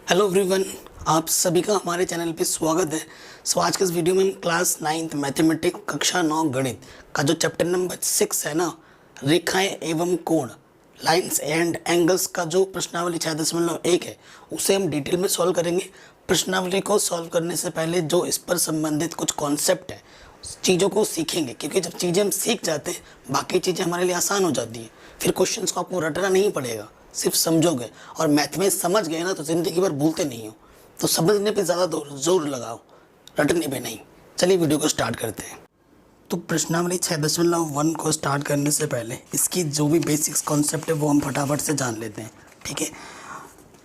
Hello everyone, आप सभी का हमारे चैनल पे स्वागत है। आज के इस वीडियो में हम क्लास 9th मैथमेटिक्स कक्षा 9 गणित का जो चैप्टर नंबर 6 है ना, रेखाएं एवं कोण, लाइंस एंड एंगल्स का जो प्रश्नावली 6.1 है उसे हम डिटेल में सॉल्व करेंगे। प्रश्नावली को सॉल्व करने से पहले जो इस पर संबंधित कुछ कॉन्सेप्ट है, चीज़ों को सीखेंगे, क्योंकि जब चीज़ें हम सीख जाते हैं बाकी चीज़ें हमारे लिए आसान हो जाती हैं। फिर क्वेश्चंस को आपको रटना नहीं पड़ेगा, सिर्फ समझोगे। और मैथ में समझ गए ना तो ज़िंदगी भर भूलते नहीं हो। तो समझने पे ज़्यादा जोर लगाओ, रटने पे नहीं। चलिए वीडियो को स्टार्ट करते हैं। तो प्रश्नावली 6.1 को स्टार्ट करने से पहले इसकी जो भी बेसिक्स कॉन्सेप्ट है वो हम फटाफट से जान लेते हैं, ठीक है।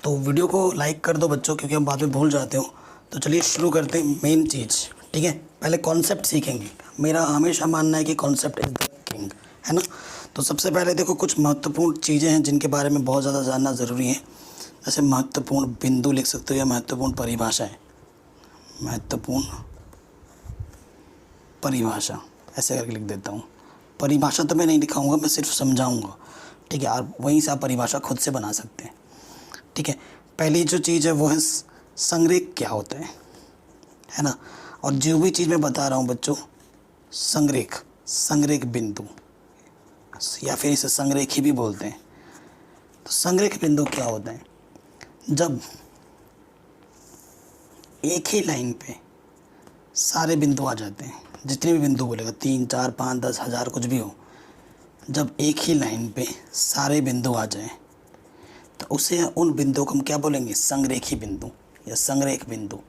तो वीडियो को लाइक कर दो बच्चों, क्योंकि हम बाद में भूल जाते हो। तो चलिए शुरू करते हैं मेन चीज़, ठीक है। पहले कॉन्सेप्ट सीखेंगे। मेरा हमेशा मानना है कि कॉन्सेप्ट इज द किंग, है ना। तो सबसे पहले देखो, कुछ महत्वपूर्ण चीज़ें हैं जिनके बारे में बहुत ज़्यादा जानना ज़रूरी है। जैसे महत्वपूर्ण बिंदु लिख सकते हो या महत्वपूर्ण परिभाषा है, महत्वपूर्ण परिभाषा ऐसे करके लिख देता हूँ। परिभाषा तो मैं नहीं लिखाऊंगा, मैं सिर्फ समझाऊंगा, ठीक है। और वहीं से आप परिभाषा खुद से बना सकते हैं, ठीक है। पहली जो चीज़ है वो है संरेख क्या होता है ना। और जो भी चीज़ मैं बता रहा हूँ बच्चों, संरेख बिंदु या फिर इसे संरेखी भी बोलते हैं। तो संरेख बिंदु क्या होता है? जब एक ही लाइन पे सारे बिंदु आ जाते हैं, जितने भी बिंदु बोलेगा, 3, 4, 5, 10, 1000 कुछ भी हो, जब एक ही लाइन पे सारे बिंदु आ जाएं तो उसे, उन बिंदुओं को हम क्या बोलेंगे? संरेखी बिंदु या संरेख बिंदु,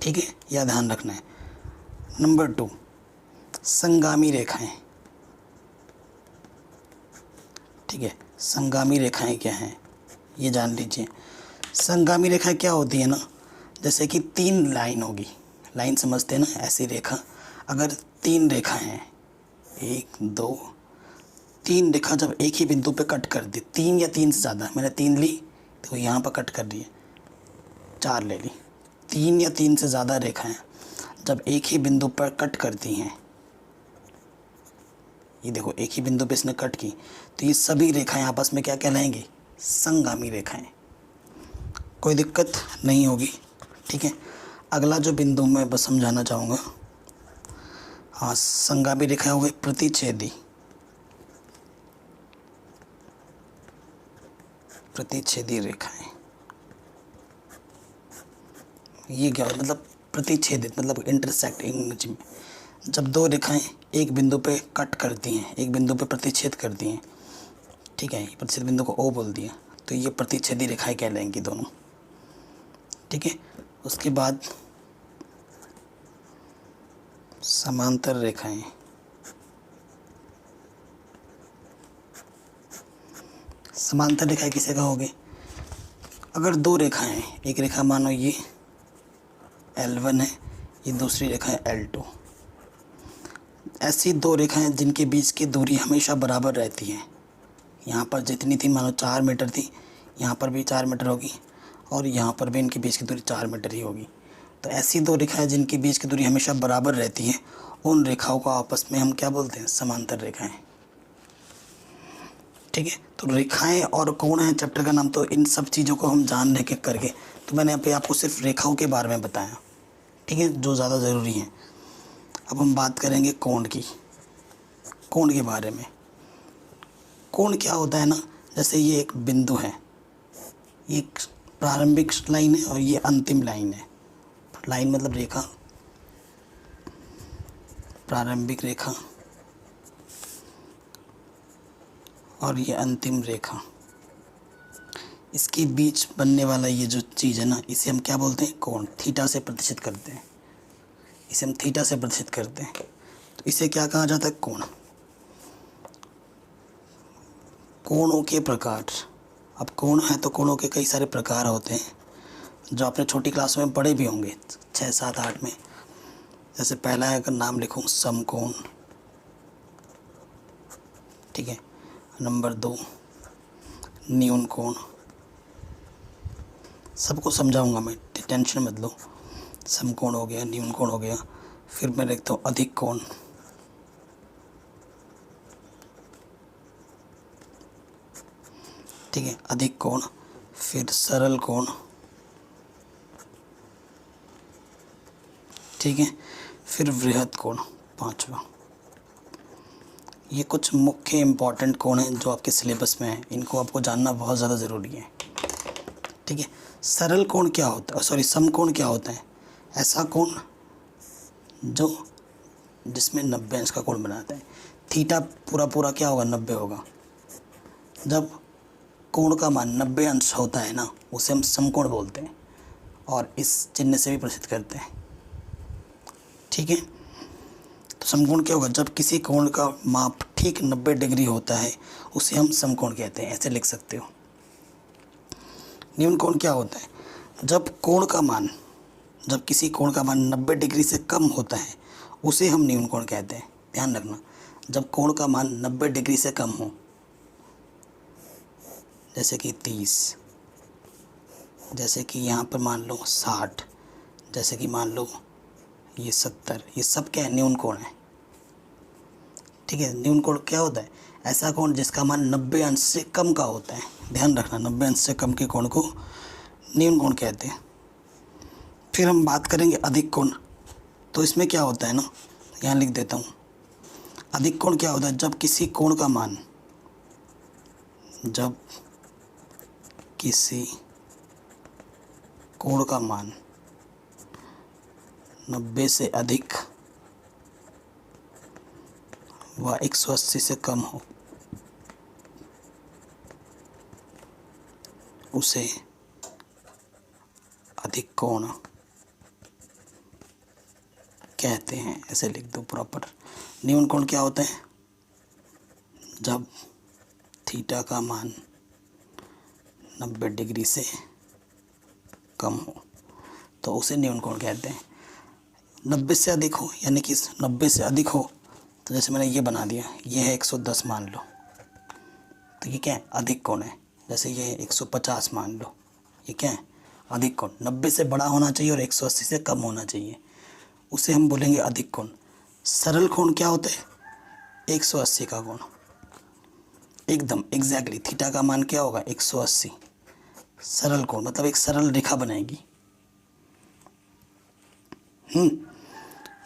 ठीक है। यह ध्यान रखना है। नंबर 2, संगामी रेखाएं, ठीक है। संगामी रेखाएं क्या हैं ये जान लीजिए। संगामी रेखाएं क्या होती है ना, जैसे कि 3 लाइन होगी, लाइन समझते हैं ना, ऐसी रेखा। अगर 3 रेखा हैं, 1 2 3 रेखा जब एक ही बिंदु पे कट कर दी, 3 या 3 से ज़्यादा, मैंने 3 ली तो यहाँ पर कट कर दी है, 4 ले ली। 3 या 3 से ज़्यादा रेखाएं जब एक ही बिंदु पर कट करती हैं, ये देखो एक ही बिंदु पे इसने कट की, तो ये सभी रेखाएं आपस में क्या कहलाएंगी? संगामी रेखाएं। कोई दिक्कत नहीं होगी, ठीक है। अगला जो बिंदु मैं बस समझाना चाहूँगा, हाँ, संगामी रेखाएं हो गई प्रतिच्छेदी, प्रतिच्छेदी रेखाएं। ये क्या मतलब? प्रतिच्छेदित मतलब इंटरसेक्ट इंग्लिश में। जब 2 रेखाएं एक बिंदु पे कट करती हैं, एक बिंदु पे प्रतिच्छेद करती हैं, ठीक है, प्रतिच्छेद बिंदु को ओ बोल दिया, तो ये प्रतिच्छेदी रेखाएं कहलाएंगी दोनों, ठीक है। उसके बाद समांतर रेखाएं, समांतर रेखाएं किसे कहोगे? अगर 2 रेखाएं हैं, एक रेखा मानो ये L1 है, ये दूसरी रेखा है L2। ऐसी 2 रेखाएं जिनके बीच की दूरी हमेशा बराबर रहती है। यहाँ पर जितनी थी, मानो 4 मीटर थी, यहाँ पर भी 4 मीटर होगी, और यहाँ पर भी इनके बीच की दूरी 4 मीटर ही होगी। तो ऐसी 2 रेखाएं जिनके बीच की दूरी हमेशा बराबर रहती है, उन रेखाओं को आपस में हम क्या बोलते हैं? समांतर रेखाएं, ठीक है। तो रेखाएं और कोण है चैप्टर का नाम। तो इन सब चीज़ों को हम जान लेके करके, तो मैंने यहाँ पे आपको सिर्फ रेखाओं के बारे में बताया, ठीक है, जो ज़्यादा ज़रूरी है। अब हम बात करेंगे कोण की, कोण के बारे में। कोण क्या होता है ना, जैसे ये एक बिंदु है, ये एक प्रारंभिक लाइन है और ये अंतिम लाइन है। लाइन मतलब रेखा, प्रारंभिक रेखा और ये अंतिम रेखा, इसके बीच बनने वाला ये जो चीज़ है ना, इसे हम क्या बोलते हैं? कोण। थीटा से प्रतिशत करते हैं, इसे हम थीटा से प्रतिशत करते हैं, तो इसे क्या कहा जाता है? कोण। कोणों के प्रकार, अब कोण है तो कोणों के कई सारे प्रकार होते हैं, जो आपने छोटी क्लास में पढ़े भी होंगे, 6, 7, 8 में। जैसे पहला अगर नाम लिखूं, समकोण, ठीक है। नंबर 2 न्यून कोण, सबको समझाऊंगा मैं, टेंशन मत लो। समकोण हो गया, न्यून कोण हो गया, फिर मैं लिखता हूँ अधिक कोण, ठीक है, अधिक कोण। फिर सरल कोण, ठीक है। फिर वृहद कोण 5वां। ये कुछ मुख्य इम्पॉर्टेंट कोण हैं जो आपके सिलेबस में हैं, इनको आपको जानना बहुत ज़्यादा ज़रूरी है। ठीक है। सरल कोण क्या होता है, सॉरी समकोण क्या होता है? ऐसा कोण जो जिसमें 90 अंश का कोण बनाता है। थीटा पूरा पूरा क्या होगा? 90 होगा। जब कोण का मान 90 अंश होता है ना, उसे हम समकोण बोलते हैं और इस चिन्ह से भी प्रसिद्ध करते हैं। ठीक है। तो समकोण क्या होगा? जब किसी कोण का माप ठीक 90 डिग्री होता है उसे हम समकोण कहते हैं। ऐसे लिख सकते हो। न्यून कोण क्या होता है? जब किसी कोण का मान 90 डिग्री से कम होता है उसे हम न्यून कोण कहते हैं। ध्यान रखना, जब कोण का मान 90 डिग्री से कम हो, जैसे कि 30, जैसे कि यहाँ पर मान लो 60, जैसे कि मान लो ये 70, ये सब क्या है? न्यून कोण है। ठीक है। न्यून कोण क्या होता है? ऐसा कोण जिसका मान 90 अंश से कम का होता है। ध्यान रखना, 90 अंश से कम के कोण को न्यून कोण कहते हैं। फिर हम बात करेंगे अधिक कोण। तो इसमें क्या होता है ना, यहाँ लिख देता हूँ। अधिक कोण क्या होता है? जब किसी कोण का मान 90 से अधिक व 180 से कम हो, उसे अधिक कोण कहते हैं। ऐसे लिख दो प्रॉपर। न्यून कोण क्या होता है? जब थीटा का मान 90 डिग्री से कम हो तो उसे न्यून कोण कहते हैं। 90 से अधिक हो, यानी कि 90 से अधिक हो तो जैसे मैंने ये बना दिया, ये है 110 मान लो, तो ये क्या है? अधिक कोण है। जैसे ये 150 मान लो, ये क्या है? अधिक कोण। 90 से बड़ा होना चाहिए और 180 से कम होना चाहिए, उसे हम बोलेंगे अधिक कोण। सरल कोण क्या होता है? 180 का कोण, एकदम एग्जैक्टली थीटा का मान क्या होगा? 180। सरल कोण मतलब एक सरल रेखा बनेगी।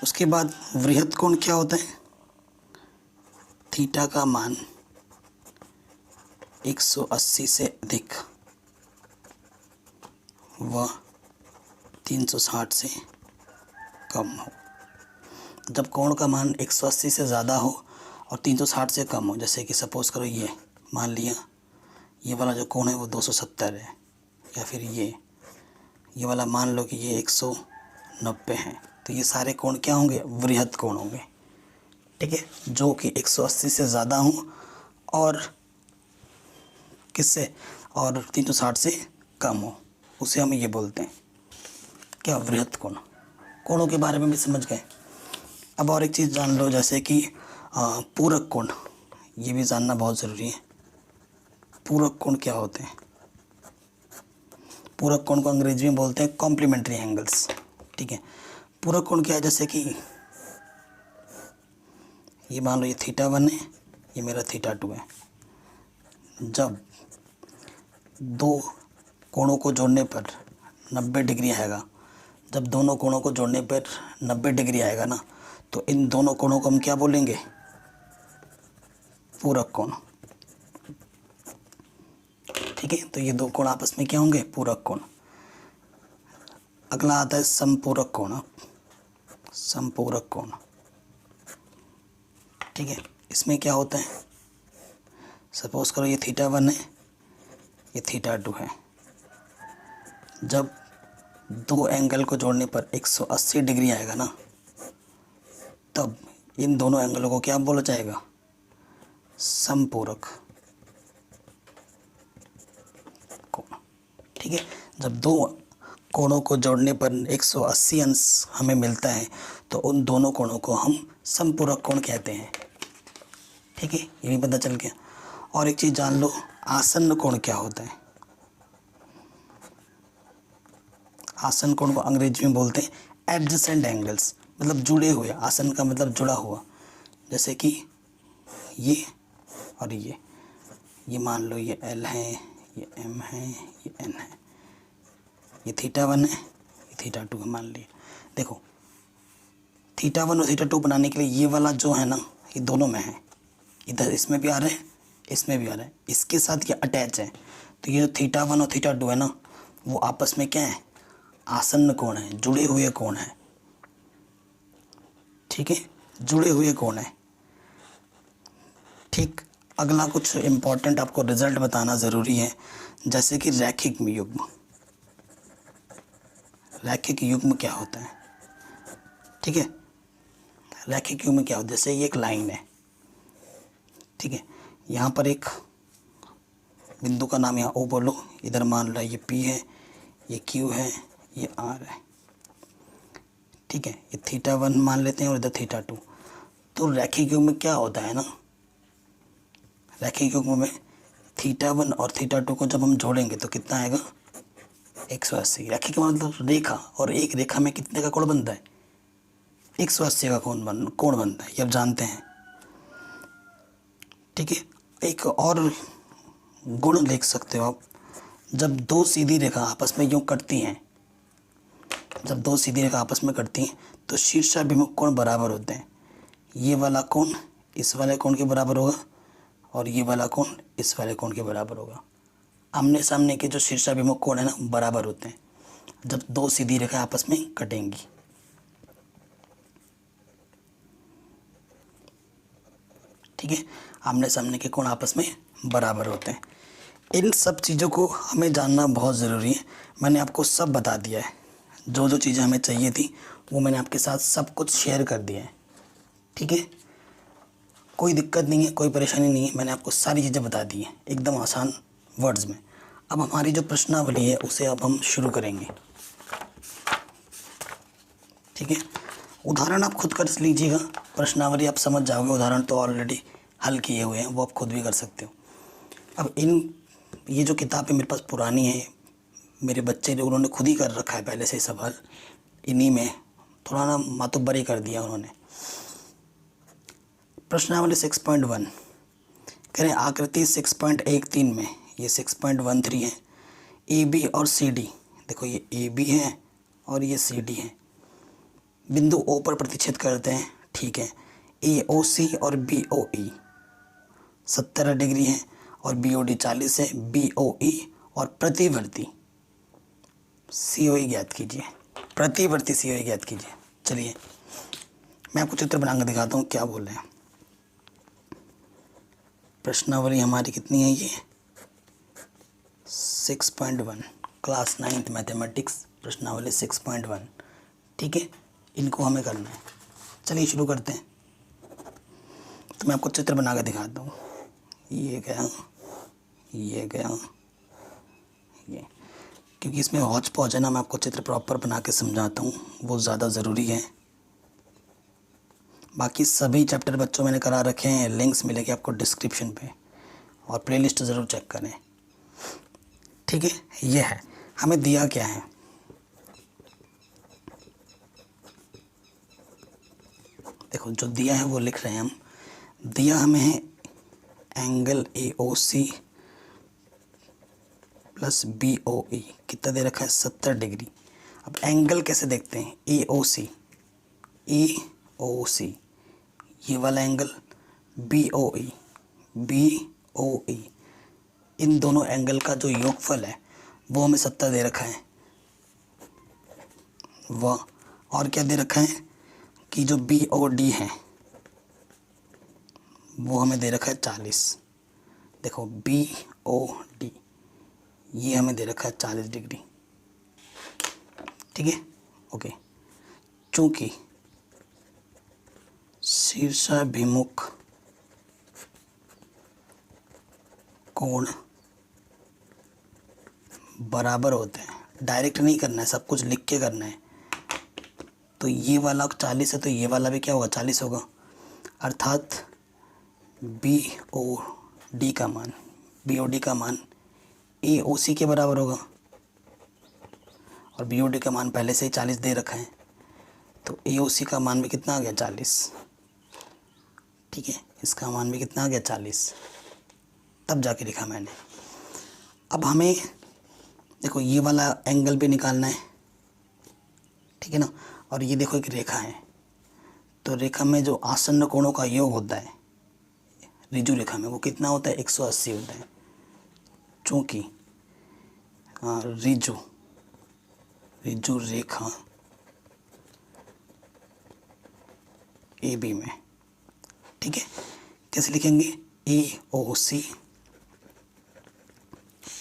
उसके बाद वृहद कोण क्या होता है? थीटा का मान 180 से अधिक व 360 से कम हो। जब कोण का मान 180 से ज़्यादा हो और 360 से कम हो, जैसे कि सपोज़ करो ये मान लिया, ये वाला जो कोण है वो 270 है, या फिर ये वाला मान लो कि ये 190 है, तो ये सारे कोण क्या होंगे? वृहद कोण होंगे। ठीक है। जो कि 180 से ज़्यादा हो और किससे? और 360 से कम हो, उसे हम ये बोलते हैं क्या? वृहद कोण। कोणों के बारे में भी समझ गए। अब और एक चीज़ जान लो, जैसे कि पूरक कोण, ये भी जानना बहुत ज़रूरी है। पूरक कोण क्या होते हैं? पूरक कोण को अंग्रेजी में बोलते हैं कॉम्प्लीमेंट्री एंगल्स। ठीक है। पूरक कोण क्या है? जैसे कि ये मान लो ये θ1 है, ये मेरा θ2 है। जब दो कोणों को जोड़ने पर 90 डिग्री आएगा, जब दोनों कोणों को जोड़ने पर 90 डिग्री आएगा ना, तो इन दोनों कोणों को हम क्या बोलेंगे? पूरक कोण। ठीक है। तो ये दो कोण आपस में क्या होंगे? पूरक कोण। अगला आता है समपूरक कोण। समपूरक कोण, ठीक है। इसमें क्या होता है? सपोज करो ये θ1 है, ये θ2 है। जब दो एंगल को जोड़ने पर 180 डिग्री आएगा ना, तब इन दोनों एंगलों को क्या बोला जाएगा? समपूरक कोण। ठीक है। जब दो कोणों को जोड़ने पर 180 अंश हमें मिलता है तो उन दोनों कोणों को हम समपूरक कोण कहते हैं। ठीक है। ये भी पता चल गया। और एक चीज़ जान लो, आसन्न कोण क्या होता है? आसन्न कोण को अंग्रेजी में बोलते हैं एडजेसेंट एंगल्स, मतलब जुड़े हुए। आसन्न का मतलब जुड़ा हुआ। जैसे कि ये और ये मान लो ये L है, ये M है, ये N है, ये θ1 है, ये θ2 है मान लिए। देखो थीटा 1 और थीटा 2 बनाने के लिए ये वाला जो है ना, ये दोनों में है, इधर इसमें भी आ रहा है, इसमें भी आ रहा है, इसके साथ ये अटैच है। तो ये जो थीटा 1 और थीटा 2 है ना, वो आपस में क्या है, आसन्न कोण है, जुड़े हुए कोण है। ठीक है, जुड़े हुए कोण है। ठीक, अगला कुछ इम्पोर्टेंट आपको रिजल्ट बताना ज़रूरी है, जैसे कि रैखिक युग्म। रैखिक युग्म क्या होता है? ठीक है, रैखिक युग्म क्या होता है? जैसे ये एक लाइन है, ठीक है, यहाँ पर एक बिंदु का नाम यहाँ O बोलो, इधर मान लो ये P है, ये Q है, ये R है। ठीक है, ये थीटा 1 मान लेते हैं और इधर थीटा 2। तो रैखिक युग्म में क्या होता है ना, रैखिक युग्म में थीटा 1 और थीटा 2 को जब हम जोड़ेंगे तो कितना आएगा, 180। रैखिक मतलब रेखा, और एक रेखा में कितने का कोण बनता है, 180 का कोण बनता है, ये आप जानते हैं। ठीक है, एक और गुण लिख सकते हो आप, जब दो सीधी रेखा आपस में यूँ कटती हैं, जब दो सीधी रेखा आपस में कटती हैं तो शीर्षाभिमुख कोण बराबर होते हैं। ये वाला कोण इस वाले कोण के बराबर होगा और ये वाला कोण इस वाले कोण के बराबर होगा। आमने सामने के जो शीर्षाभिमुख कोण है ना, बराबर होते हैं जब दो सीधी रेखा आपस में कटेंगी। ठीक है, आमने सामने के कोण आपस में बराबर होते हैं। इन सब चीज़ों को हमें जानना बहुत ज़रूरी है। मैंने आपको सब बता दिया है, जो जो चीज़ें हमें चाहिए थी वो मैंने आपके साथ सब कुछ शेयर कर दिया है। ठीक है, कोई दिक्कत नहीं है, कोई परेशानी नहीं है, मैंने आपको सारी चीज़ें बता दी हैं एकदम आसान वर्ड्स में। अब हमारी जो प्रश्नावली है उसे अब हम शुरू करेंगे। ठीक है, उदाहरण आप खुद कर लीजिएगा, प्रश्नावली आप समझ जाओगे, उदाहरण तो ऑलरेडी हल किए हुए हैं, वो आप खुद भी कर सकते हो। अब ये जो किताब है मेरे पास पुरानी है, मेरे बच्चे जो उन्होंने खुद ही कर रखा है पहले से सवाल, इन्हीं में थोड़ा ना मातुब्बरी कर दिया उन्होंने। प्रश्नावली 6.1 कह रहे हैं आकृति 6.13 में, ये 6.13 है, ए बी और सी डी, देखो ये ए बी है और ये सी डी है, बिंदु ओ पर प्रतिच्छेद करते हैं। ठीक है, ए ओ सी और बी ओ ई 70 डिग्री है और बी ओ डी 40 है, बी ओ ई और प्रतिवर्ती सी ओ ई ज्ञात कीजिए, प्रतिवर्ती सी ओ ई ज्ञात कीजिए। चलिए मैं आपको चित्र बनाकर दिखाता हूँ क्या बोल रहे हैं। प्रश्नावली हमारी कितनी है, ये 6.1, क्लास 9th मैथमेटिक्स, प्रश्नावली 6.1। ठीक है, इनको हमें करना है। चलिए शुरू करते हैं। तो मैं आपको चित्र बना कर दिखाता हूँ। ये गया, ये गया, ये, क्योंकि इसमें हौच पौच है ना, मैं आपको चित्र प्रॉपर बना के समझाता हूँ, वो ज़्यादा ज़रूरी है। बाकी सभी चैप्टर बच्चों मैंने करा रखे हैं, लिंक्स मिलेंगे आपको डिस्क्रिप्शन पे, और प्लेलिस्ट ज़रूर चेक करें। ठीक है, ये है, हमें दिया क्या है, देखो जो दिया है वो लिख रहे हैं हम। दिया हमें है angle A O C plus B O E, कितना दे रखा है, 70 डिग्री। अब एंगल कैसे देखते हैं, ए ओ सी, ए ओ सी ये वाला एंगल, बी ओ ई, बी ओ ई, इन दोनों एंगल का जो योगफल है वो हमें 70 दे रखा है। वह और क्या दे रखा है कि जो बी ओ डी है वो हमें दे रखा है 40। देखो बी ओ डी ये हमें दे रखा है 40 डिग्री। ठीक है, ओके। चूंकि शीर्षाभिमुख कोण बराबर होते हैं, डायरेक्ट नहीं करना है, सब कुछ लिख के करना है। तो ये वाला 40 है तो ये वाला भी क्या होगा, 40 होगा, अर्थात बी ओ डी का मान, बी ओ डी का मान ए ओ सी के बराबर होगा, और बी ओ डी का मान पहले से ही 40 दे रखा है, तो ए ओ सी का मान भी कितना आ गया, 40। ठीक है, इसका मान भी कितना आ गया, 40, तब जाके लिखा मैंने। अब हमें देखो ये वाला एंगल भी निकालना है, ठीक है ना, और ये देखो एक रेखा है, तो रेखा में जो आसन्न कोणों का योग होता है रिजु रेखा में वो कितना होता है 180 होता है। चूँकि रिजु रेखा ए बी में, ठीक है, कैसे लिखेंगे AOC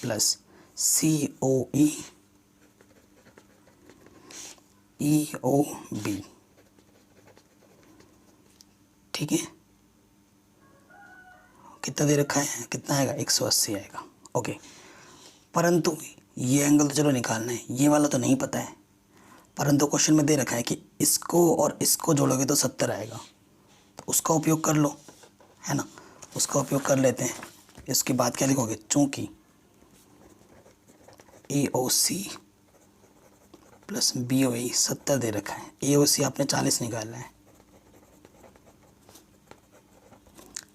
प्लस COE EOB, ठीक है। कितना दे रखा है, कितना आएगा 180 आएगा, ओके। परंतु ये एंगल तो चलो निकालना है, ये वाला तो नहीं पता है, परंतु क्वेश्चन में दे रखा है कि इसको और इसको जोड़ोगे तो 70 आएगा, तो उसका उपयोग कर लो, है ना, उसका उपयोग कर लेते हैं। इसके बाद क्या लिखोगे, चूँकि AOC प्लस BOE 70 दे रखा है, AOC आपने 40 निकालना है,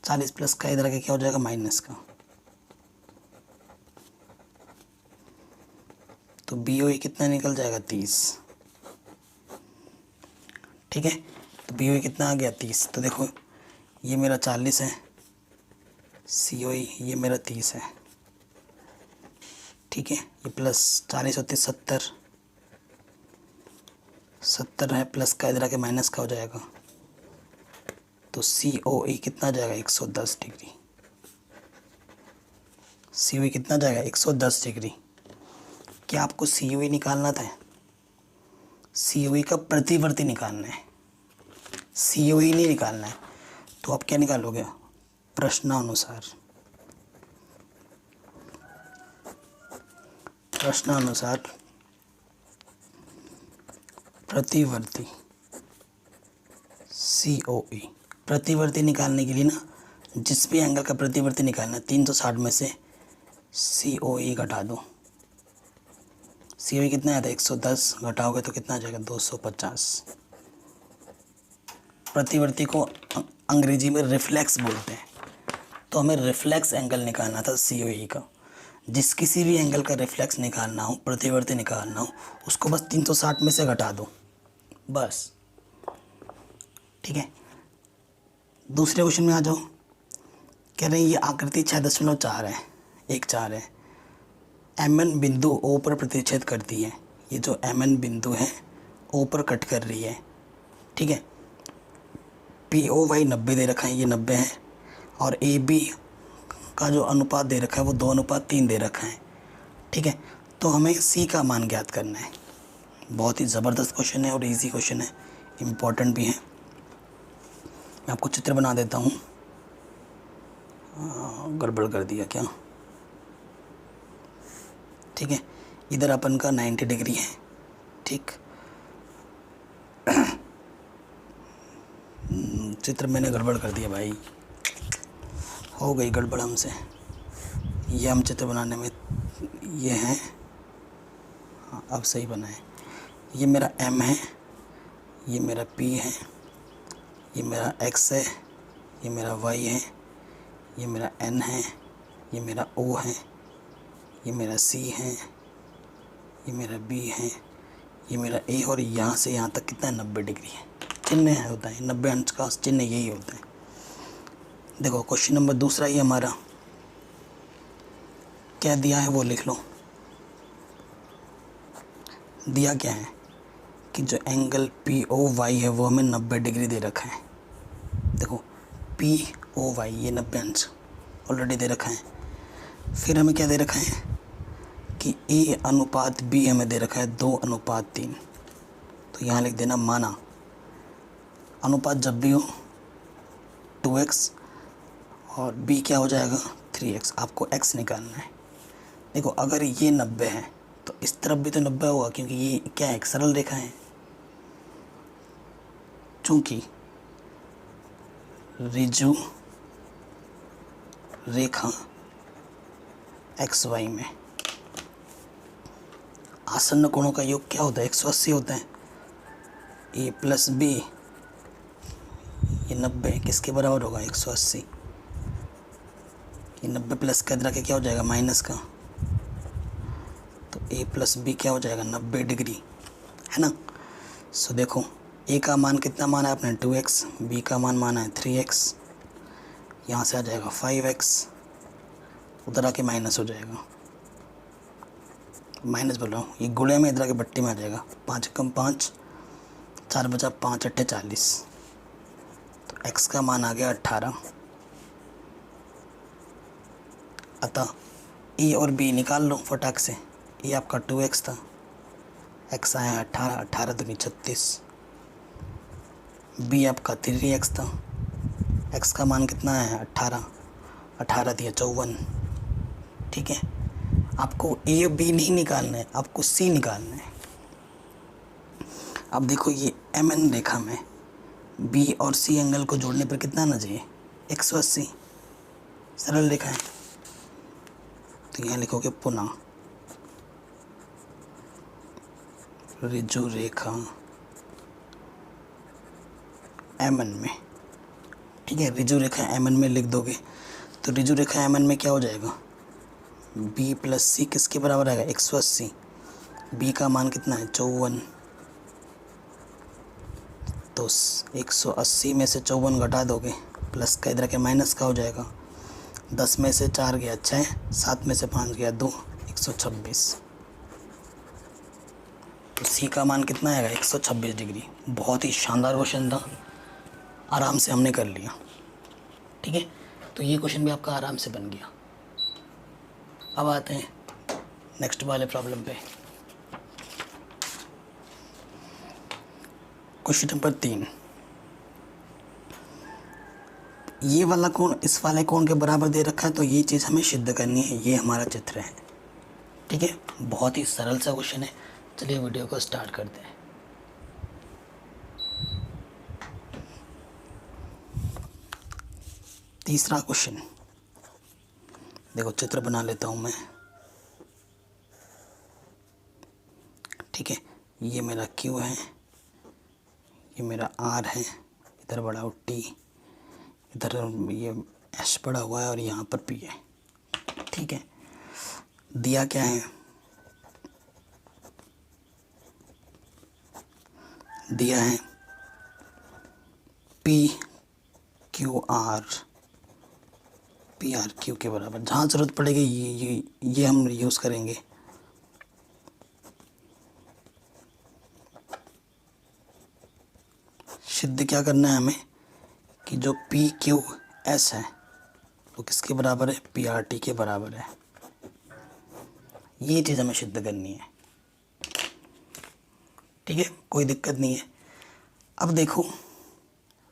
40 प्लस का इधर आके क्या हो जाएगा माइनस का, तो BOE कितना निकल जाएगा 30, ठीक है। तो BOE कितना आ गया 30, तो देखो ये मेरा 40 है, COE ये मेरा 30 है, ठीक है। ये प्लस 40 होते 70 है, प्लस का इधर आके माइनस का हो जाएगा, तो COE कितना जाएगा 110 डिग्री, COE कितना जाएगा 110 डिग्री। क्या आपको COE निकालना था, COE का प्रतिवर्ती निकालना है, COE नहीं निकालना है, तो आप क्या निकालोगे प्रश्नानुसार प्रतिवर्ती COE। प्रतिवर्ती निकालने के लिए ना जिस भी एंगल का प्रतिवर्ती निकालना है 360 में से COE घटा दो। COE कितना आया था 110, घटाओगे तो कितना आ जाएगा 250। प्रतिवर्ती को अंग्रेजी में रिफ्लेक्स बोलते हैं, तो हमें रिफ्लेक्स एंगल निकालना था COE का। जिस किसी भी एंगल का रिफ्लेक्स निकालना हो, प्रतिवर्ती निकालना हो, उसको बस 360 में से घटा दो बस, ठीक है। दूसरे क्वेश्चन में आ जाओ। कह रहे हैं ये आकृति 6.4 है, 1/4 है, MN बिंदु O पर प्रतिच्छेद करती है। ये जो MN बिंदु है O पर कट कर रही है, ठीक है। POY 90 दे रखा है, ये 90 है, और AB का जो अनुपात दे रखा है वो 2:3 दे रखा है, ठीक है। तो हमें C का मान ज्ञात करना है। बहुत ही ज़बरदस्त क्वेश्चन है और इजी क्वेश्चन है, इम्पोर्टेंट भी है। मैं आपको चित्र बना देता हूँ। गड़बड़ कर दिया क्या, ठीक है। इधर अपन का 90 डिग्री है, ठीक। चित्र मैंने गड़बड़ कर दिया भाई, हो गई गड़बड़ हमसे। ये हम चित्र बनाने में ये हैं, हाँ अब सही बना है। ये मेरा M है, ये मेरा P है, ये मेरा X है, ये मेरा Y है, ये मेरा N है, ये मेरा O है, ये मेरा C है, ये मेरा B है, ये मेरा A, और यहाँ से यहाँ तक कितना है 90 डिग्री है। चिन्ह है होता है 90 अंश का चिन्ह यही होता है। देखो क्वेश्चन नंबर दूसरा ही हमारा क्या दिया है वो लिख लो। दिया क्या है कि जो एंगल POY है वो हमें 90 डिग्री दे रखा है। देखो POY ये 90 अंश ऑलरेडी दे रखा है। फिर हमें क्या दे रखा है कि A/B हमें दे रखा है 2:3। तो यहाँ लिख देना माना अनुपात जब भी हो 2x और B क्या हो जाएगा 3x। आपको x निकालना है। देखो अगर ये 90 है तो इस तरफ भी तो 90 होगा, क्योंकि ये क्या है एक सरल रेखा है। चूंकि रिजु रेखा XY में आसन्न कोणों का योग क्या होता है 180 होता है। A प्लस B ये 90 किसके बराबर होगा 180। ये 90 प्लस का इधर के क्या हो जाएगा माइनस का, तो A प्लस B क्या हो जाएगा 90 डिग्री, है ना। सो देखो ए का मान कितना माना है आपने 2x, बी का मान माना है 3x, यहाँ से आ जाएगा 5x, उधर आके माइनस हो जाएगा, माइनस बोल रहा हूँ, ये गुणे में इधर आके बट्टी में आ जाएगा, 5 कम 5, 4 बचा 5 अट्ठे 40, तो x का मान आ गया 18। अतः ए और बी निकाल लो फटाक से। ये आपका 2x था, x आया 18, 18 दूनी 36, बी आपका 3x था, x का मान कितना है 18, 18 दिया 54। ठीक है, आपको ए और बी नहीं निकालना है, आपको सी निकालना है। अब देखो ये एम एन रेखा में बी और सी एंगल को जोड़ने पर कितना आना चाहिए 180, सरल रेखा है। तो यहाँ लिखोगे पुनः ऋजु रेखा एम एन में। ठीक है, ऋजु रेखा एम एन में लिख दोगे तो ऋजु रेखा एम एन में क्या हो जाएगा, बी प्लस सी किसके बराबर आएगा 180, बी का मान कितना है 54, तो 180 में से 54 घटा दोगे, प्लस का इधर के माइनस का हो जाएगा, 10 में से 4 गया 6, 7 में से 5 गया 2, 126। तो सी का मान कितना आएगा 126 डिग्री। बहुत ही शानदार क्वेश्चन था, आराम से हमने कर लिया। ठीक है, तो ये क्वेश्चन भी आपका आराम से बन गया। अब आते हैं नेक्स्ट वाले प्रॉब्लम पे। क्वेश्चन नंबर 3, ये वाला कोण इस वाले कोण के बराबर दे रखा है, तो ये चीज़ हमें सिद्ध करनी है। ये हमारा चित्र है। ठीक है, बहुत ही सरल सा क्वेश्चन है। चलिए वीडियो को स्टार्ट करते हैं। तीसरा क्वेश्चन, देखो चित्र बना लेता हूँ मैं। ठीक है, ये मेरा Q है, ये मेरा R है, इधर बड़ा हो T, इधर ये S पड़ा हुआ है और यहाँ पर P है। ठीक है, दिया क्या है, दिया है PQ के बराबर। जहाँ ज़रूरत पड़ेगी ये हम यूज़ करेंगे। सिद्ध क्या करना है हमें कि जो PQS है वो किसके बराबर है, PRT के बराबर है। ये चीज़ हमें सिद्ध करनी है। ठीक है, कोई दिक्कत नहीं है। अब देखो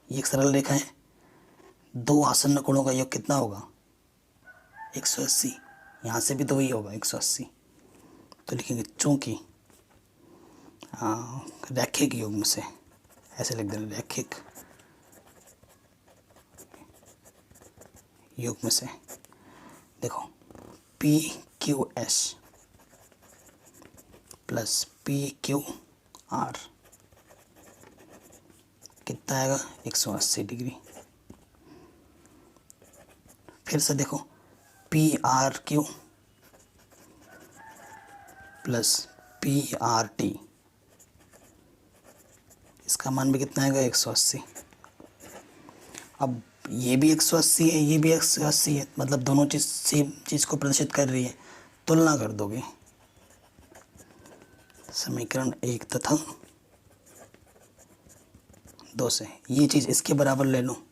ये एक सरल रेखा है, दो आसन्न कोणों का योग कितना होगा 180, यहाँ से भी तो वही होगा 180। तो लिखेंगे चूँकि रैखिक युग्म से, ऐसे लिख देंगे रैखिक युग्म से। देखो PQS प्लस PQR कितना आएगा 180 डिग्री। फिर से देखो PRQ प्लस PRT, इसका मान भी कितना आएगा 180। अब ये भी 180 है, ये भी 180 है, मतलब दोनों चीज़ सेम चीज़ को प्रदर्शित कर रही है। तुलना कर दोगे समीकरण 1 तथा 2 से, ये चीज़ इसके बराबर ले लो,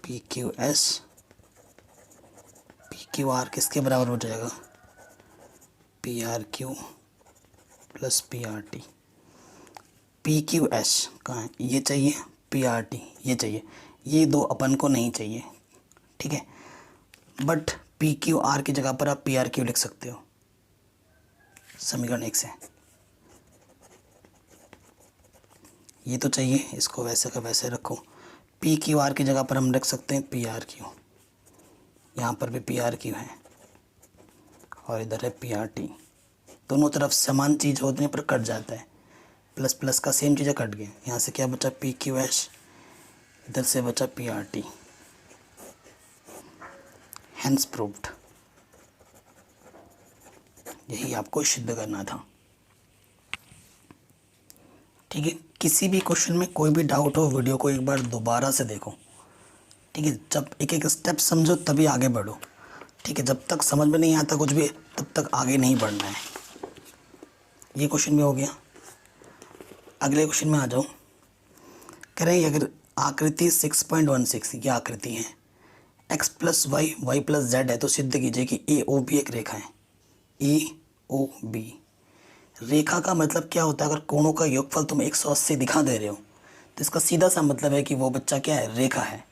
PQS PQR किसके बराबर हो जाएगा, PRQ प्लस PRT। PQS कहाँ है, ये चाहिए, PRT ये चाहिए, ये दो अपन को नहीं चाहिए। ठीक है, बट PQR की जगह पर आप PRQ लिख सकते हो समीकरण 1 से। ये तो चाहिए, इसको वैसे का वैसे रखो। PQR की जगह पर हम रख सकते हैं PRQ, यहाँ पर भी PRQ है और इधर है PRT। दोनों तरफ समान चीज़ होने पर कट जाता है, प्लस प्लस का सेम चीज़ें कट गए। यहाँ से क्या बचा PQS, इधर से बचा PRT। Hence proved. यही आपको सिद्ध करना था। ठीक है, किसी भी क्वेश्चन में कोई भी डाउट हो वीडियो को एक बार दोबारा से देखो। ठीक है, जब एक एक स्टेप समझो तभी आगे बढ़ो। ठीक है, जब तक समझ में नहीं आता कुछ भी तब तक आगे नहीं बढ़ना है। ये क्वेश्चन भी हो गया। अगले क्वेश्चन में आ जाओ। कह रहे हैं अगर आकृति 6.16 ये आकृति है, x plus Y Y plus Z है, तो सिद्ध कीजिए कि ए ओ बी एक रेखा है। ए ओ बी रेखा का मतलब क्या होता है? अगर कोणों का योगफल तुम 180 दिखा दे रहे हो तो इसका सीधा सा मतलब है कि वो बच्चा क्या है? रेखा है।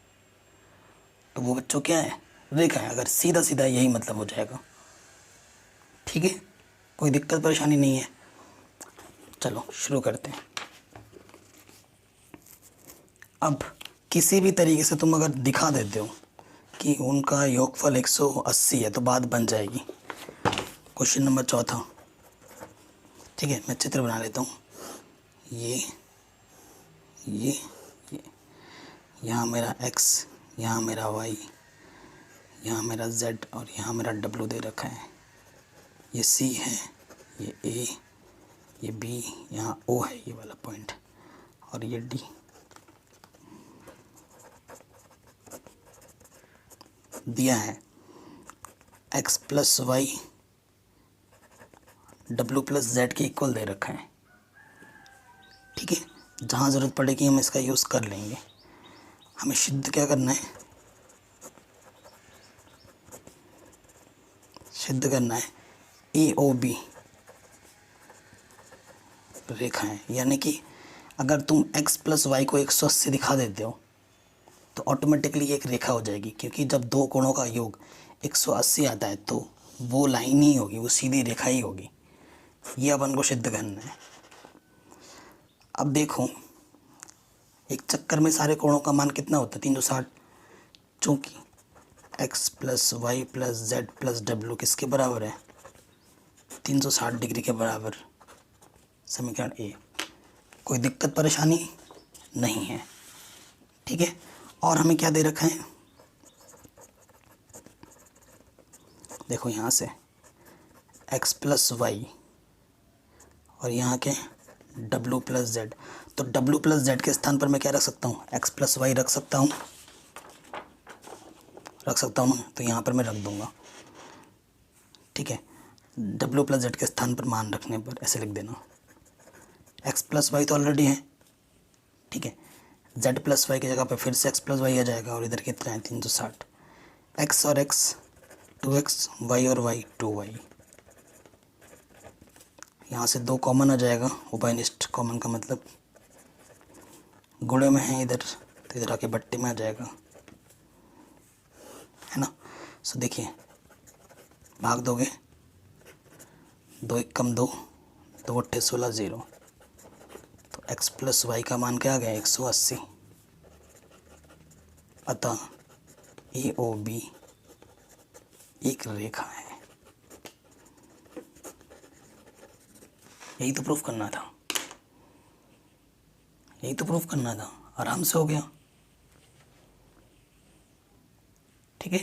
तो वो बच्चों क्या है? रेखा है। अगर सीधा सीधा यही मतलब हो जाएगा। ठीक है, कोई दिक्कत परेशानी नहीं है। चलो शुरू करते हैं। अब किसी भी तरीके से तुम अगर दिखा देते हो कि उनका योगफल 180 है तो बात बन जाएगी। क्वेश्चन नंबर चौथा। ठीक है, मैं चित्र बना लेता हूँ। ये यहाँ मेरा x, यहाँ मेरा y, यहाँ मेरा z और यहाँ मेरा w दे रखा है। ये c है, ये a, ये b, यहाँ o है ये वाला पॉइंट, और ये d। दिया है x plus Y w plus Z के इक्वल दे रखा है। ठीक है, जहाँ ज़रूरत पड़ेगी हम इसका यूज़ कर लेंगे। हमें सिद्ध क्या करना है? सिद्ध करना है ए ओ बी रेखा है। यानी कि अगर तुम x प्लस वाई को 180 दिखा देते हो तो ऑटोमेटिकली एक रेखा हो जाएगी, क्योंकि जब दो कोणों का योग 180 आता है तो वो लाइन ही होगी, वो सीधी रेखा ही होगी। ये अपन को सिद्ध करना है। अब देखो, एक चक्कर में सारे कोणों का मान कितना होता है? 360। चूँकि x plus Y plus Z plus W किसके बराबर है? 360 डिग्री के बराबर। समीकरण ए। कोई दिक्कत परेशानी नहीं है। ठीक है, और हमें क्या दे रखा है? देखो यहाँ से x प्लस वाई और यहाँ के w प्लस जेड। तो w प्लस जेड के स्थान पर मैं क्या रख सकता हूँ? x प्लस वाई रख सकता हूँ ना, तो यहाँ पर मैं रख दूँगा। ठीक है, w प्लस जेड के स्थान पर मान रखने पर ऐसे लिख देना। x प्लस वाई तो ऑलरेडी है। ठीक है, z प्लस वाई की जगह पर फिर से x प्लस वाई आ जाएगा, और इधर कितना है? 360। x और x 2x, y और y 2y। यहाँ से 2 कॉमन आ जाएगा। उभयनिष्ठ कॉमन का मतलब गुणे में है इधर, तो इधर आके बट्टे में आ जाएगा, है ना। सो देखिए, भाग दोगे 2 1 कम 2, 2 8 16 0। तो x प्लस वाई का मान क्या आ गया? 180। अतः ए ओ बी एक रेखा है। यही तो प्रूफ करना था, यही तो प्रूफ करना था। आराम से हो गया। ठीक है,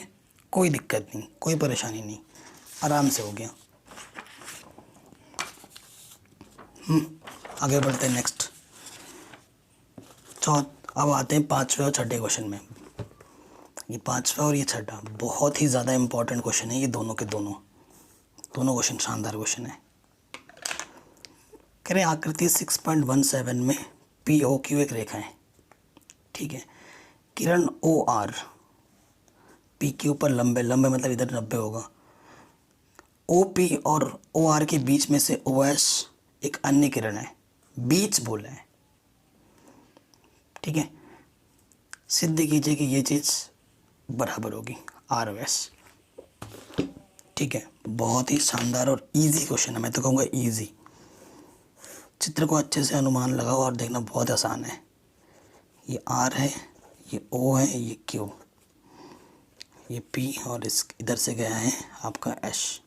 कोई दिक्कत नहीं, कोई परेशानी नहीं, आराम से हो गया। आगे बढ़ते हैं नेक्स्ट। अब आते हैं 5वें और छठे क्वेश्चन में। ये 5वां और ये छठा बहुत ही ज़्यादा इम्पोर्टेंट क्वेश्चन है। ये दोनों के दोनों क्वेश्चन शानदार क्वेश्चन है। कह रहे हैं आकृति 6.17 में पी ओ क्यू एक रेखा है। ठीक है, किरण ओ आर पी क्यू पर लंबे मतलब इधर 90 होगा। ओ पी और ओ आर के बीच में से ओ एस एक अन्य किरण है, बीच बोला है। ठीक है, सिद्ध कीजिए कि ये चीज़ बराबर होगी आर ओ एस। ठीक है, बहुत ही शानदार और इजी क्वेश्चन है। मैं तो कहूँगा इजी। चित्र को अच्छे से अनुमान लगाओ और देखना बहुत आसान है। ये आर है, ये ओ है, ये क्यू, ये पी, और इस इधर से गया है आपका एस।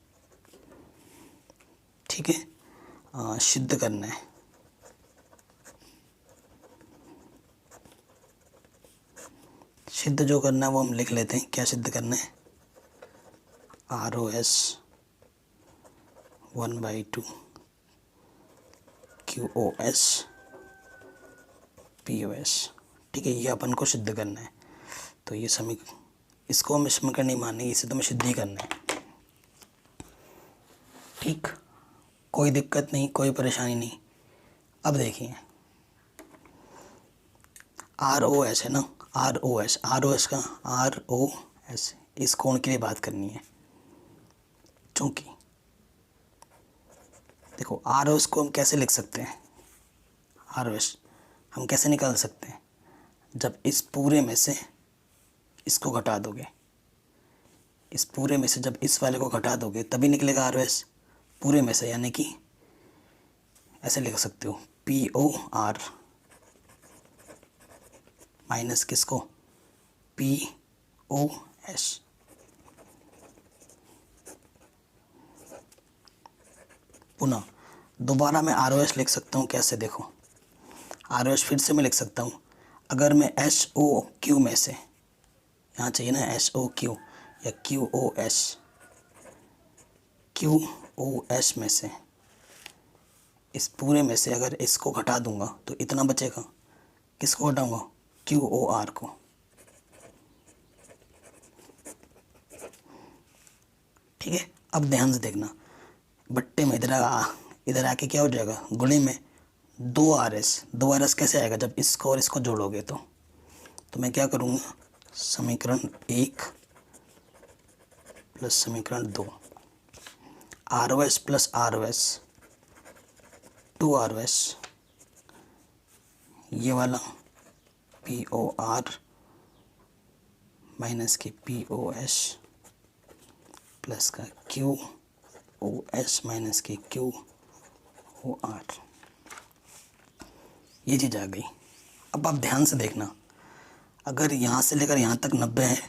ठीक है, सिद्ध करना है। सिद्ध जो करना है वो हम लिख लेते हैं। क्या सिद्ध करना है? R O S 1/2 Q O S P O S. ठीक है, ये अपन को सिद्ध करना है। तो ये इसको हमें समीकरण नहीं मानेंगे, इसे तो हमें सिद्ध ही करना है। ठीक, कोई दिक्कत नहीं, कोई परेशानी नहीं। अब देखिए आर ओ एस है ना, आर ओ एस का आर ओ एस, इस कोण के लिए बात करनी है। चूंकि देखो आर ओ एस को हम कैसे लिख सकते हैं, आर ओ एस हम कैसे निकाल सकते हैं, जब इस पूरे में से इसको घटा दोगे, इस पूरे में से जब इस वाले को घटा दोगे तभी निकलेगा आर ओ एस पूरे में से। यानी कि ऐसे लिख सकते हो पी ओ आर माइनस किसको, पी ओ एस। पुनः दोबारा मैं आर ओ एस लिख सकता हूँ कैसे, देखो आर ओ एस फिर से मैं लिख सकता हूँ। अगर मैं एस ओ क्यू में से, यहाँ चाहिए ना एस ओ क्यू या क्यू ओ एस में से, इस पूरे में से अगर इसको घटा दूंगा तो इतना बचेगा। किसको घटाऊंगा, क्यू ओ आर को। ठीक है, अब ध्यान से देखना, बट्टे में इधर आके क्या हो जाएगा, गुणे में 2 RS कैसे आएगा, जब इसको और इसको जोड़ोगे तो मैं क्या करूँगा, समीकरण 1 प्लस समीकरण 2, R O S plus R O S 2 RS, ये वाला पी ओ आर माइनस के पी ओ एस प्लस का क्यू ओ एस माइनस के क्यू ओ आर, ये चीज़ आ गई। अब आप ध्यान से देखना, अगर यहाँ से लेकर यहाँ तक 90 है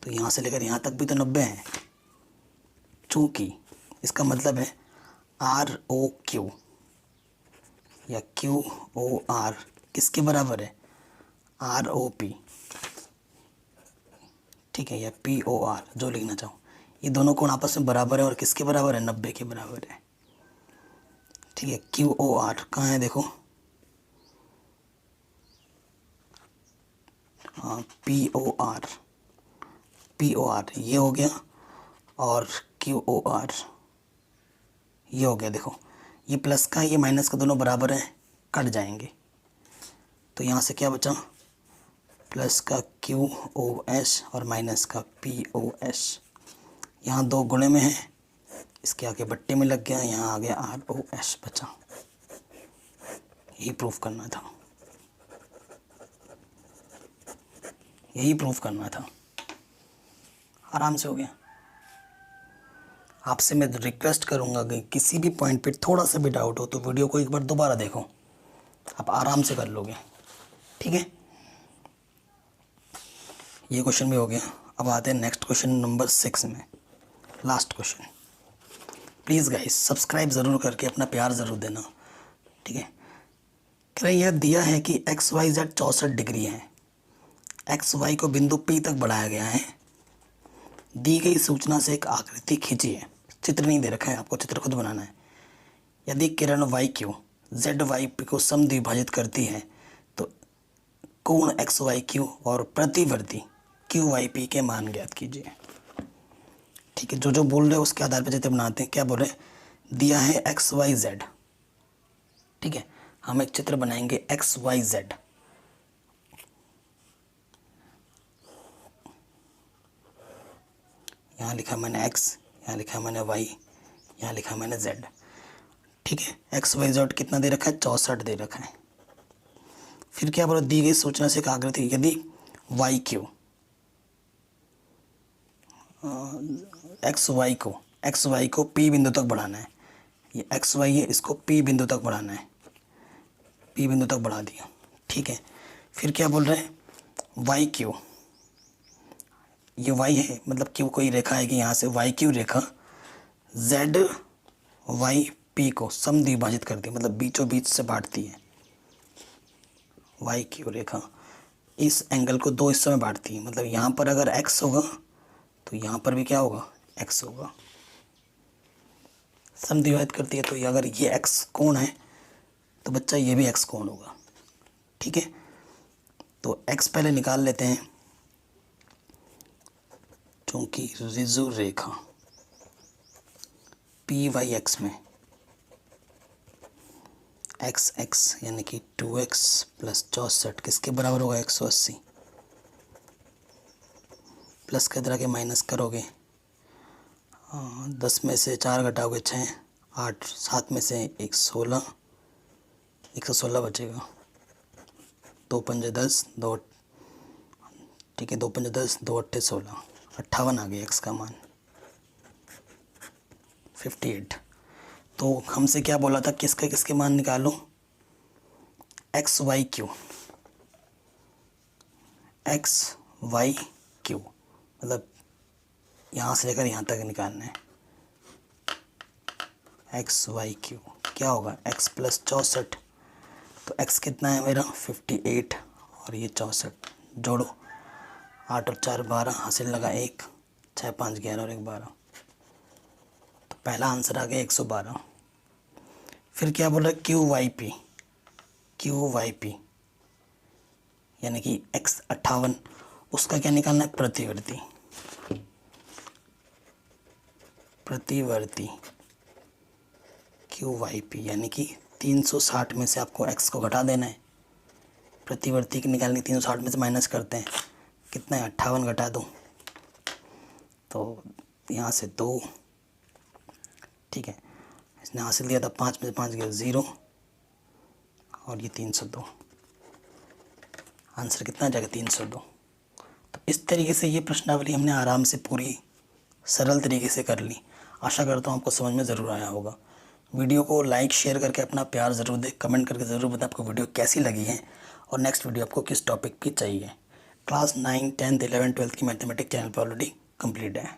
तो यहाँ से लेकर यहाँ तक भी तो 90 है। चूँकि इसका मतलब है आर ओ क्यू या क्यू ओ आर किसके बराबर है, आर ओ पी। ठीक है, या पी ओ आर जो लिखना चाहो, ये दोनों कोण आपस में बराबर है और किसके बराबर है, 90 के बराबर है। ठीक है, क्यू ओ आर कहाँ है देखो, हाँ पी ओ आर ये हो गया और क्यू ओ आर ये हो गया। देखो ये प्लस का ये माइनस का दोनों बराबर हैं, कट जाएंगे। तो यहाँ से क्या बचा, प्लस का क्यू ओ एस और माइनस का पी ओ एस। यहाँ 2 गुणे में है, इसके आगे बट्टे में लग गया, यहाँ आ गया आर ओ एस बचा। यही प्रूफ करना था, यही प्रूफ करना था। आराम से हो गया। आपसे मैं रिक्वेस्ट करूँगा कि किसी भी पॉइंट पे थोड़ा सा भी डाउट हो तो वीडियो को एक बार दोबारा देखो, आप आराम से कर लोगे। ठीक है, ये क्वेश्चन भी हो गया। अब आते हैं नेक्स्ट क्वेश्चन नंबर 6 में, last question. Please guys subscribe ज़रूर करके अपना प्यार ज़रूर देना। ठीक है, कह रहे यह दिया है कि XYZ 64 डिग्री है, XY को बिंदु P तक बढ़ाया गया है। दी गई सूचना से एक आकृति खींची है, चित्र नहीं दे रखा है, आपको चित्र खुद बनाना है। यदि किरण YQ ZYP को समद्विभाजित करती है तो कोण XYQ और प्रतिवर्ती QYP के मान ज्ञात कीजिए। ठीक है, जो बोल रहे हैं उसके आधार पर चित्र बनाते हैं। क्या बोल रहे हैं, दिया है XYZ। ठीक है, हम एक चित्र बनाएंगे XYZ। यहाँ लिखा मैंने X, यहाँ लिखा मैंने Y, यहाँ लिखा मैंने Z। ठीक है, XYZ कितना दे रखा है, 64 दे रखा है। फिर क्या बोला, दी गई सूचना से एक आकृति, यदि XY को P बिंदु तक बढ़ाना है, ये XY है, इसको P बिंदु तक बढ़ाना है, P बिंदु तक बढ़ा दिया। ठीक है, फिर क्या बोल रहे हैं, YQ, ये Y है मतलब Q कोई रेखा है कि यहाँ से YQ रेखा ZYP को समद्विभाजित करती है, मतलब बीचों बीच से बांटती है। YQ रेखा इस एंगल को 2 हिस्सों में बांटती है, मतलब यहाँ पर अगर X होगा तो यहाँ पर भी क्या होगा, X होगा। समद्विभाजित करती है, तो अगर ये X कोण है तो बच्चा ये भी X कोण होगा। ठीक है, तो x पहले निकाल लेते हैं, चूंकि रिजु रेखा पी वाई एक्स में एक्स एक्स यानी कि 2x प्लस 64 किसके बराबर होगा 180, प्लस के तरह के माइनस करोगे 10 में से 4 घटाओगे 6, 8, 7 में से 116 बचेगा, 2 पंजे 10, 2 ठीक है 2 पंजे 10, 2 अट्ठे 16, 58 आ गया x का मान 58। तो हमसे क्या बोला था, किसके मान निकालो, एक्स वाई क्यू मतलब यहाँ से लेकर यहाँ तक निकालना है। एक्स वाई क्यू क्या होगा, x प्लस 64, तो x कितना है मेरा 58 और ये 64, जोड़ो 8 और 4 12, हासिल लगा 1, 6 5 11 और 1 12, तो पहला आंसर आ गया 112। फिर क्या बोल रहा है, क्यू वाई पी यानी कि x 58, उसका क्या निकालना है, प्रतिवर्ती क्यू वाई पी यानी कि 360 में से आपको x को घटा देना है, प्रतिवर्ती की निकालनी 360 में से माइनस करते हैं, कितना है 58 घटा दो, तो यहाँ से 2, ठीक है, इसने हासिल दिया था 5 में से 5 गया 0 और ये 302, आंसर कितना आ जाएगा 302। तो इस तरीके से ये प्रश्नावली हमने आराम से पूरी सरल तरीके से कर ली। आशा करता हूँ आपको समझ में ज़रूर आया होगा। वीडियो को लाइक शेयर करके अपना प्यार ज़रूर दें, कमेंट करके ज़रूर बताएं आपको वीडियो कैसी लगी है और नेक्स्ट वीडियो आपको किस टॉपिक की चाहिए। क्लास 9, 10, 11, 12 की मैथमेटिक्स चैनल पर ऑलरेडी कंप्लीट है।